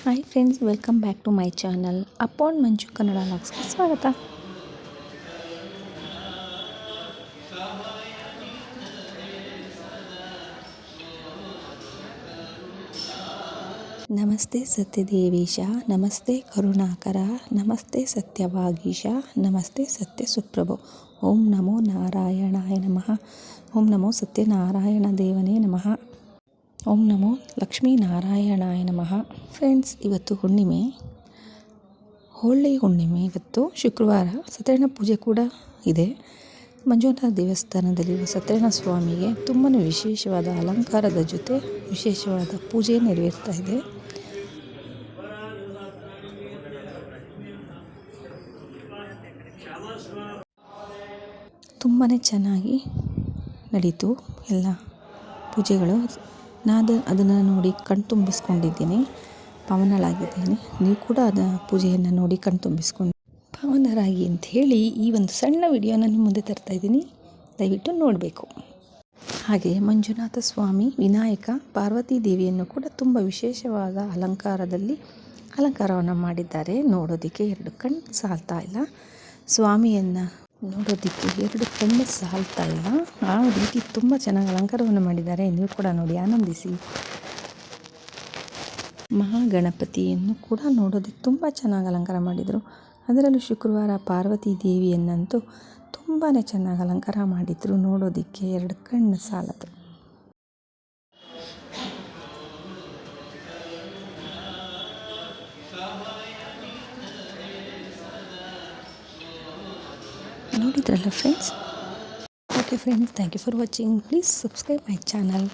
Hi friends, welcome back to my channel. ಅಪಾನ್ ಮಂಜು ಕನ್ನಡ ಲಾಗ್ಸ್ಗೆ ಸ್ವಾಗತ. ನಮಸ್ತೆ ಸತ್ಯದೇವೀಶ, ನಮಸ್ತೆ ಕರುಣಾಕರ, ನಮಸ್ತೆ ಸತ್ಯವಾಗೀಶ, ನಮಸ್ತೆ ಸತ್ಯ ಸುಪ್ರಭು. ಓಂ ನಮೋ ನಾರಾಯಣಾಯ ನಮಃ. ಓಂ ನಮೋ ಸತ್ಯನಾರಾಯಣ ದೇವನೇ ನಮಃ. ಓಂ ನಮೋ ಲಕ್ಷ್ಮೀನಾರಾಯಣಾಯ ನಮಃ. ಫ್ರೆಂಡ್ಸ್, ಇವತ್ತು ಹುಣ್ಣಿಮೆ, ಹೋಳಿ ಹುಣ್ಣಿಮೆ. ಇವತ್ತು ಶುಕ್ರವಾರ, ಸತ್ಯನಾರಾಯಣ ಪೂಜೆ ಕೂಡ ಇದೆ. ಮಂಜುನಾಥ ದೇವಸ್ಥಾನದಲ್ಲಿರುವ ಸತ್ಯನಾರಾಯಣ ಸ್ವಾಮಿಗೆ ತುಂಬಾ ವಿಶೇಷವಾದ ಅಲಂಕಾರದ ಜೊತೆ ವಿಶೇಷವಾದ ಪೂಜೆ ನೆರವೇರ್ತಾ ಇದೆ. ತುಂಬಾ ಚೆನ್ನಾಗಿ ನಡೀತು ಎಲ್ಲ ಪೂಜೆಗಳು. ನಾನು ಅದನ್ನು ನೋಡಿ ಕಣ್ತುಂಬಿಸ್ಕೊಂಡಿದ್ದೀನಿ, ಪಾವನಳಾಗಿದ್ದೀನಿ. ನೀವು ಕೂಡ ಪೂಜೆಯನ್ನು ನೋಡಿ ಕಣ್ತುಂಬಿಸ್ಕೊಂಡು ಪಾವನರಾಗಿ ಅಂತ ಹೇಳಿ ಈ ಒಂದು ಸಣ್ಣ ವಿಡಿಯೋನ ನಿಮ್ಮ ಮುಂದೆ ತರ್ತಾ ಇದ್ದೀನಿ. ದಯವಿಟ್ಟು ನೋಡಬೇಕು. ಹಾಗೆ ಮಂಜುನಾಥ ಸ್ವಾಮಿ, ವಿನಾಯಕ, ಪಾರ್ವತಿ ದೇವಿಯನ್ನು ಕೂಡ ತುಂಬ ವಿಶೇಷವಾದ ಅಲಂಕಾರವನ್ನು ಮಾಡಿದ್ದಾರೆ. ನೋಡೋದಕ್ಕೆ ಎರಡು ಕಣ್ಣು ಸಾಲ್ತಾ ಇಲ್ಲ. ಸ್ವಾಮಿಯನ್ನು ನೋಡೋದಕ್ಕೆ ಎರಡು ಕಣ್ಣು ಸಾಲ್ತಾ ಇಲ್ಲ. ಆ ರೀತಿ ತುಂಬ ಚೆನ್ನಾಗಿ ಅಲಂಕಾರವನ್ನು ಮಾಡಿದ್ದಾರೆ. ನೀವು ಕೂಡ ನೋಡಿ ಆನಂದಿಸಿ. ಮಹಾಗಣಪತಿಯನ್ನು ಕೂಡ ನೋಡೋದಕ್ಕೆ ತುಂಬ ಚೆನ್ನಾಗಿ ಅಲಂಕಾರ ಮಾಡಿದರು. ಅದರಲ್ಲೂ ಶುಕ್ರವಾರ ಪಾರ್ವತಿ ದೇವಿಯನ್ನಂತೂ ತುಂಬಾ ಚೆನ್ನಾಗಿ ಅಲಂಕಾರ ಮಾಡಿದರು. ನೋಡೋದಕ್ಕೆ ಎರಡು ಕಣ್ಣು ಸಾಲದು. ನೋಡಿದ್ರಲ್ಲ friends. Okay friends, thank you for watching. Please subscribe my channel.